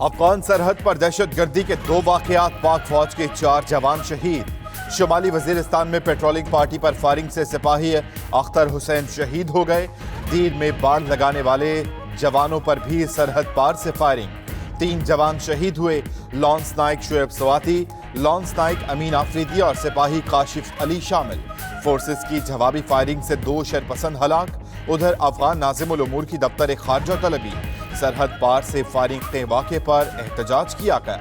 افغان سرحد پر دہشت گردی کے 2 واقعات، پاک فوج کے 4 جوان شہید۔ شمالی وزیرستان میں پیٹرولنگ پارٹی پر فائرنگ سے سپاہی اختر حسین شہید ہو گئے۔ دیر میں باڑ لگانے والے جوانوں پر بھی سرحد پار سے فائرنگ، 3 جوان شہید ہوئے۔ لانس نائک شعیب سواتی، لانس نائک امین آفریدی اور سپاہی کاشف علی شامل۔ فورسز کی جوابی فائرنگ سے 2 شرپسند ہلاک۔ ادھر افغان ناظم الامور کی دفتر خارجہ طلبی، سرحد پار سے فائرنگ کے واقعے پر احتجاج کیا گیا۔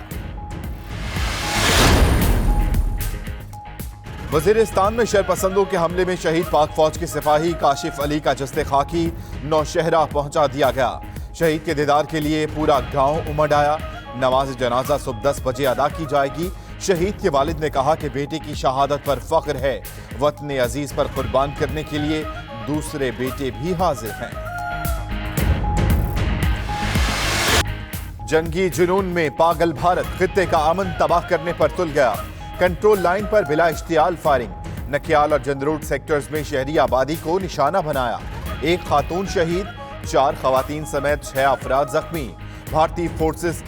وزیرستان میں شرپسندوں کے حملے میں شہید پاک فوج کے سپاہی کاشف علی کا جسد خاکی نوشہرہ پہنچا دیا گیا۔ شہید کے دیدار کے لیے پورا گاؤں امڈ آیا۔ نماز جنازہ صبح 10 بجے ادا کی جائے گی۔ شہید کے والد نے کہا کہ بیٹے کی شہادت پر فخر ہے، وطن عزیز پر قربان کرنے کے لیے دوسرے بیٹے بھی حاضر ہیں۔ جنگی جنون میں پاگل بھارت خطے کا امن تباہ کرنے پر تل گیا۔ کنٹرول لائن پر بلا اشتعال فائرنگ، نکیال اور جندروٹ سیکٹرز میں شہری آبادی کو نشانہ بنایا۔ 1 خاتون شہید، 4 خواتین سمیت 6 افراد زخمی۔ بھارتی فورسز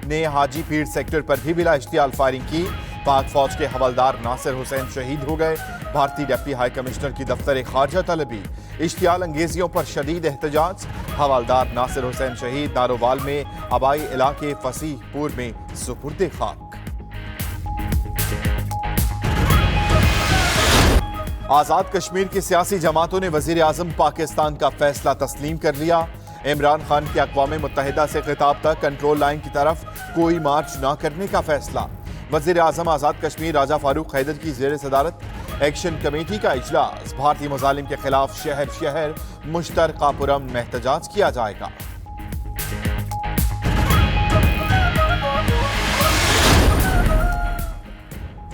نے حاجی پیر سیکٹر پر بھی بلا اشتعال فائرنگ کی۔ پاک فوج کے حوالدار ناصر حسین شہید ہو گئے۔ بھارتی ڈپٹی ہائی کمشنر کی دفتر خارجہ طلبی، اشتعال انگیزیوں پر شدید احتجاج۔ حوالدار ناصر حسین شہید نارووال میں آبائی علاقے فصیح پور میں سپرد خاک۔ آزاد کشمیر کی سیاسی جماعتوں نے وزیر اعظم پاکستان کا فیصلہ تسلیم کر لیا۔ عمران خان کے اقوام متحدہ سے خطاب تک کنٹرول لائن کی طرف کوئی مارچ نہ کرنے کا فیصلہ۔ وزیر اعظم آزاد کشمیر راجہ فاروق حیدر کی زیر صدارت ایکشن کمیٹی کا اجلاس۔ بھارتی مظالم کے خلاف شہر شہر مشترکہ پرامن میں احتجاج کیا جائے گا۔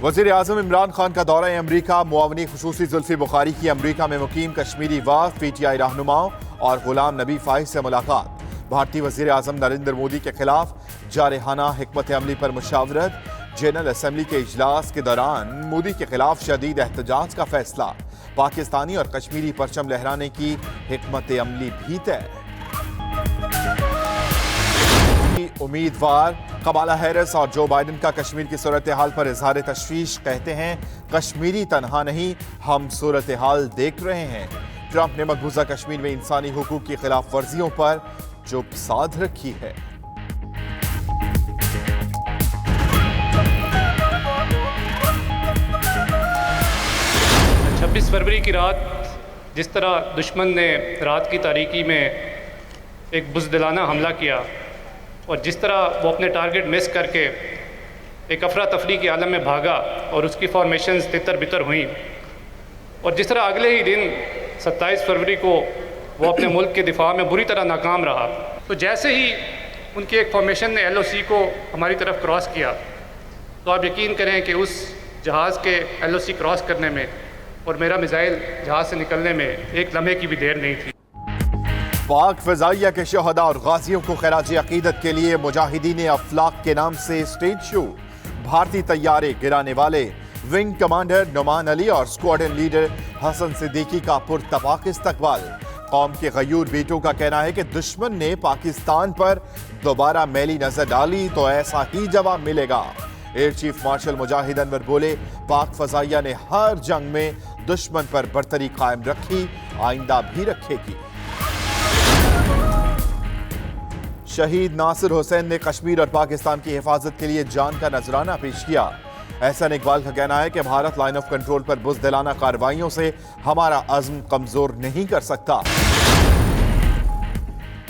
وزیر اعظم عمران خان کا دورہ امریکہ، معاونی خصوصی زلفی بخاری کی امریکہ میں مقیم کشمیری وفد، پی ٹی آئی رہنماؤں اور غلام نبی فائز سے ملاقات۔ بھارتی وزیر اعظم نریندر مودی کے خلاف جارحانہ حکمت عملی پر مشاورت۔ جنرل اسمبلی کے اجلاس کے دوران مودی کے خلاف شدید احتجاج کا فیصلہ۔ پاکستانی اور کشمیری پرچم لہرانے کی حکمت عملی بھی طے۔ امیدوار کمالا ہیرس اور جو بائیڈن کا کشمیر کی صورتحال پر اظہار تشویش، کہتے ہیں کشمیری تنہا نہیں، ہم صورتحال دیکھ رہے ہیں۔ ٹرمپ نے مقبوضہ کشمیر میں انسانی حقوق کی خلاف ورزیوں پر چپ سادھ رکھی ہے۔ چھبیس فروری کی رات جس طرح دشمن نے رات کی تاریکی میں ایک بزدلانہ حملہ کیا اور جس طرح وہ اپنے ٹارگٹ مس کر کے ایک افراتفری کے عالم میں بھاگا اور اس کی فارمیشنز تتر بتر ہوئیں، اور جس طرح اگلے ہی دن 27 فروری کو وہ اپنے ملک کے دفاع میں بری طرح ناکام رہا، تو جیسے ہی ان کی ایک فارمیشن نے LOC کو ہماری طرف کراس کیا تو آپ یقین کریں کہ اس جہاز کے LOC کراس کرنے میں اور میرا میزائل جہاز سے نکلنے میں ایک لمحے کی بھی دیر نہیں تھی۔ پاک فضائیہ کے شہداء اور غازیوں کو خراج عقیدت کے لیے مجاہدین افلاق کے نام سے اسٹیج شو۔ بھارتی طیارے گرانے والے ونگ کمانڈر نعمان علی اور اسکواڈن لیڈر حسن صدیقی کا پرتپاک استقبال۔ قوم کے غیور بیٹوں کا کہنا ہے کہ دشمن نے پاکستان پر دوبارہ میلی نظر ڈالی تو ایسا ہی جواب ملے گا۔ ایئر چیف مارشل مجاہد انور بولے، پاک فضائیہ نے ہر جنگ میں دشمن پر برتری قائم رکھی، آئندہ بھی رکھے گی۔ شہید ناصر حسین نے کشمیر اور پاکستان کی حفاظت کے لیے جان کا نذرانہ پیش کیا۔ احسن اقبال کا کہنا ہے کہ بھارت لائن آف کنٹرول پر بزدلانہ کارروائیوں سے ہمارا عزم کمزور نہیں کر سکتا۔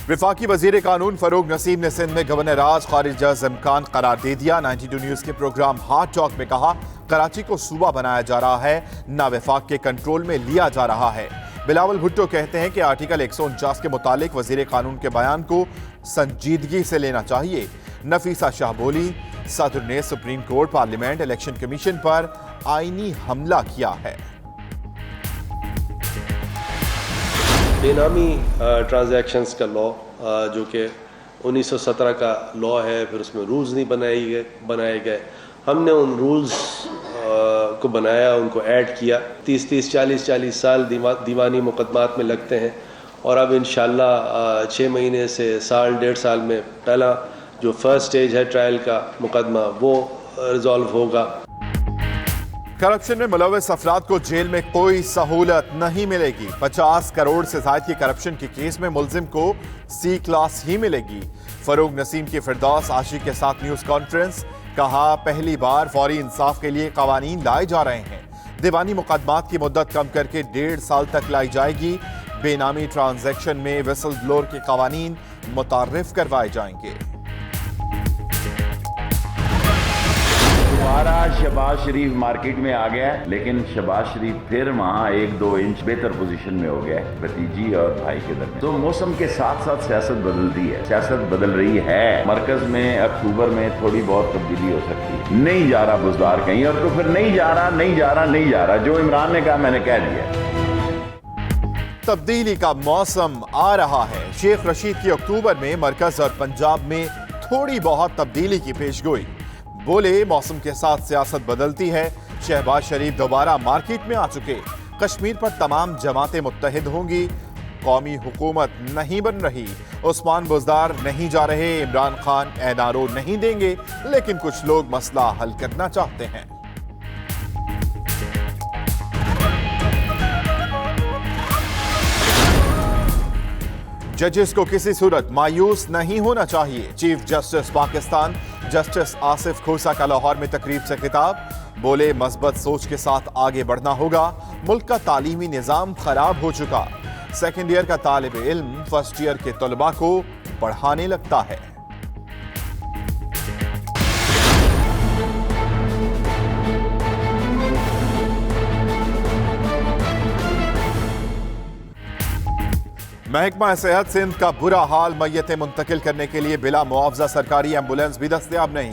وفاقی وزیر قانون فروغ نسیم نے سندھ میں گورنر راج خارج از امکان قرار دے دیا۔ 92 نیوز کے پروگرام ہارڈ ٹاک میں کہا، کراچی کو صوبہ بنایا جا رہا ہے، نہ وفاق کے کنٹرول میں لیا جا رہا ہے۔ بلاول بھٹو کہتے ہیں کہ آرٹیکل 149 کے متعلق وزیر قانون کے بیان کو سنجیدگی سے لینا چاہیے۔ نفیسہ شاہ بولی، صدر نے supreme court, parliament, election commission پر آئینی حملہ کیا ہے۔ بے نامی ٹرانزیکشنز کا لا جو کہ 1917 کا لا ہے، پھر اس میں رولز نہیں بنائے گئے، ہم نے ان رولز کو بنایا، ان کو ایڈ کیا۔ 30 40 سال دیوانی مقدمات میں لگتے ہیں، اور اب انشاءاللہ 6 مہینے سے سال 1.5 سال میں پہلا جو فرسٹ سٹیج ہے ٹرائل کا مقدمہ وہ ریزالو ہوگا۔ کرپشن میں ملوث افراد کو جیل میں کوئی سہولت نہیں ملے گی۔ 50 کروڑ سے زائد کی کرپشن کے کیس میں ملزم کو سی کلاس ہی ملے گی۔ فروغ نسیم کی فردوس عاشق کے ساتھ نیوز کانفرنس، کہا پہلی بار فوری انصاف کے لیے قوانین لائے جا رہے ہیں۔ دیوانی مقدمات کی مدت کم کر کے 1.5 سال تک لائی جائے گی۔ بے نامی ٹرانزیکشن میں وسل بلور کے قوانین متعارف کروائے جائیں گے۔ دوبارہ شہباز شریف مارکیٹ میں آ گیا ہے، لیکن شہباز شریف پھر وہاں 1-2 انچ بہتر پوزیشن میں ہو گیا ہے بھتیجی اور بھائی کے درمیان۔ تو موسم کے ساتھ ساتھ سیاست بدلتی ہے، سیاست بدل رہی ہے۔ مرکز میں اکتوبر میں تھوڑی بہت تبدیلی ہو سکتی ہے۔ نہیں جا رہا بزدار کہیں، اور تو پھر نہیں جا رہا جو عمران نے کہا میں نے کہہ دیا۔ تبدیلی کا موسم آ رہا ہے۔ شیخ رشید کی اکتوبر میں مرکز اور پنجاب میں تھوڑی بہت تبدیلی کی پیشگوئی، بولے موسم کے ساتھ سیاست بدلتی ہے۔ شہباز شریف دوبارہ مارکیٹ میں آ چکے، کشمیر پر تمام جماعتیں متحد ہوں گی، قومی حکومت نہیں بن رہی، عثمان بزدار نہیں جا رہے، عمران خان NRO نہیں دیں گے، لیکن کچھ لوگ مسئلہ حل کرنا چاہتے ہیں۔ ججز کو کسی صورت مایوس نہیں ہونا چاہیے۔ Chief justice Pakistan justice Asif کھوسا کا لاہور میں تقریب سے خطاب، بولے مثبت سوچ کے ساتھ آگے بڑھنا ہوگا، ملک کا تعلیمی نظام خراب ہو چکا، سیکنڈ ایئر کا طالب علم فرسٹ ایئر کے طلباء کو پڑھانے لگتا ہے۔ محکمہ صحت سندھ کا برا حال، میتیں منتقل کرنے کے لیے بلا معاوضہ سرکاری ایمبولینس بھی دستیاب نہیں۔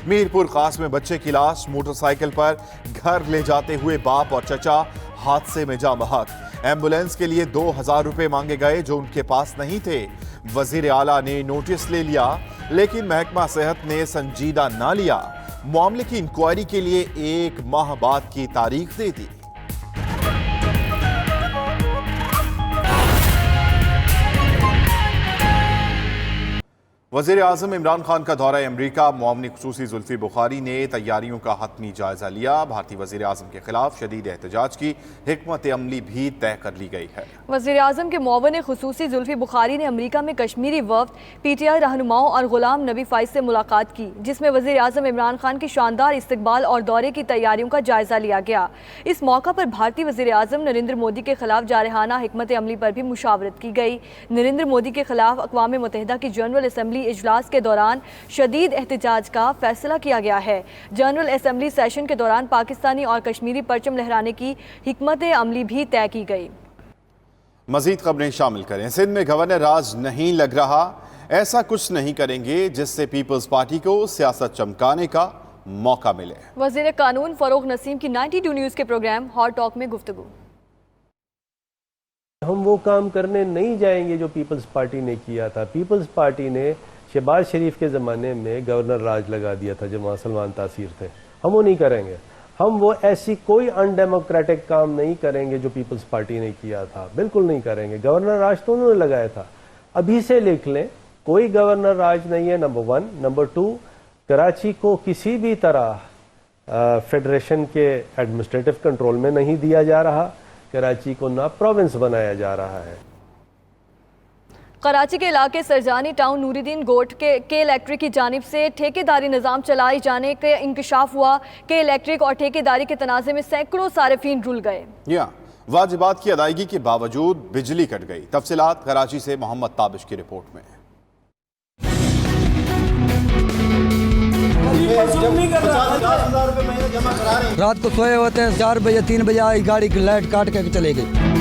میرپور خاص میں بچے کی لاش موٹر سائیکل پر گھر لے جاتے ہوئے باپ اور چچا حادثے میں جاں بحق۔ ایمبولینس کے لیے 2000 روپے مانگے گئے جو ان کے پاس نہیں تھے۔ وزیر اعلیٰ نے نوٹس لے لیا، لیکن محکمہ صحت نے سنجیدہ نہ لیا، معاملے کی انکوائری کے لیے 1 ماہ بعد کی تاریخ دے دی۔ وزیر اعظم عمران خان کا دورہ امریکہ، معاون خصوصی زلفی بخاری نے تیاریوں کا حتمی جائزہ لیا۔ بھارتی وزیر اعظم کے خلاف شدید احتجاج کی حکمت عملی بھی طے کر لی گئی ہے۔ وزیر اعظم کے معاون خصوصی زلفی بخاری نے امریکہ میں کشمیری وفد، PTI رہنماؤں اور غلام نبی فائز سے ملاقات کی، جس میں وزیر اعظم عمران خان کی شاندار استقبال اور دورے کی تیاریوں کا جائزہ لیا گیا۔ اس موقع پر بھارتی وزیر اعظم نریندر مودی کے خلاف جارحانہ حکمت عملی پر بھی مشاورت کی گئی۔ نریندر مودی کے خلاف اقوام متحدہ کی جنرل اسمبلی اجلاس کے دوران شدید احتجاج کا فیصلہ کیا گیا ہے۔ جنرل اسمبلی سیشن کے دوران پاکستانی اور کشمیری پرچم لہرانے کی حکمت عملی بھی طے کی گئی۔ مزید خبریں شامل کریں۔ سندھ میں گورنر راج نہیں لگ رہا، ایسا کچھ نہیں کریں گے جس سے پیپلز پارٹی کو سیاست چمکانے کا موقع ملے۔ وزیر قانون فروغ نسیم کی 92 نیوز کے پروگرام ہاٹ ٹاک میں گفتگو۔ ہم وہ کام کرنے نہیں جائیں گے جو پیپلز پارٹی نے کیا تھا۔ پیپلز پارٹی نے شہباز شریف کے زمانے میں گورنر راج لگا دیا تھا جب وہاں سلمان تاثیر تھے، ہم وہ نہیں کریں گے۔ ہم وہ ایسی کوئی ان ڈیموکریٹک کام نہیں کریں گے جو پیپلز پارٹی نے کیا تھا، بالکل نہیں کریں گے۔ گورنر راج تو انہوں نے لگایا تھا، ابھی سے لکھ لیں، کوئی گورنر راج نہیں ہے، نمبر 1۔ نمبر 2، کراچی کو کسی بھی طرح فیڈریشن کے ایڈمنسٹریٹو کنٹرول میں نہیں دیا جا رہا، کراچی کو نہ پروونس بنایا جا رہا ہے۔ کراچی کے علاقے سرجانی ٹاؤن نور الدین گوٹ کے الیکٹرک کی جانب سے ٹھیکیداری نظام چلائے جانے کا انکشاف ہوا کہ الیکٹرک اور ٹھیکیداری کے تنازع میں سینکڑوں صارفین رل گئے۔ واجبات کی ادائیگی کے باوجود بجلی کٹ گئی۔ تفصیلات کراچی سے محمد تابش کی رپورٹ میں۔ رات کو سوئے ہوتے ہیں، 4 بجے 3 بجے آئی گاڑی کی لائٹ کاٹ کے چلے گئی۔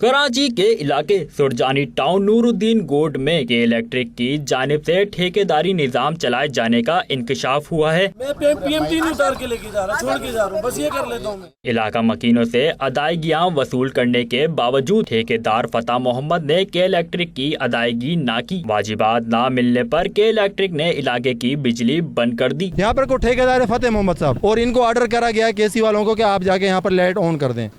کراچی کے علاقے سرجانی ٹاؤن نور الدین گوٹ میں کے الیکٹرک کی جانب سے ٹھیکیداری نظام چلائے جانے کا انکشاف ہوا ہے۔ میں PMT نہیں اتار کے لے کے جا رہا، چھوڑ کے جا رہا ہوں، بس یہ کر لیتا ہوں میں۔ علاقہ مکینوں سے ادائیگیاں وصول کرنے کے باوجود ٹھیکیدار فتح محمد نے کے الیکٹرک کی ادائیگی نہ کی۔ واجبات نہ ملنے پر کے الیکٹرک نے علاقے کی بجلی بند کر دی۔ یہاں پر کوئی ٹھیکیدار فتح محمد صاحب، اور ان کو آرڈر کرا گیا ہے KC والوں کو کہ آپ جا کے یہاں پر لائٹ آن کر دیں،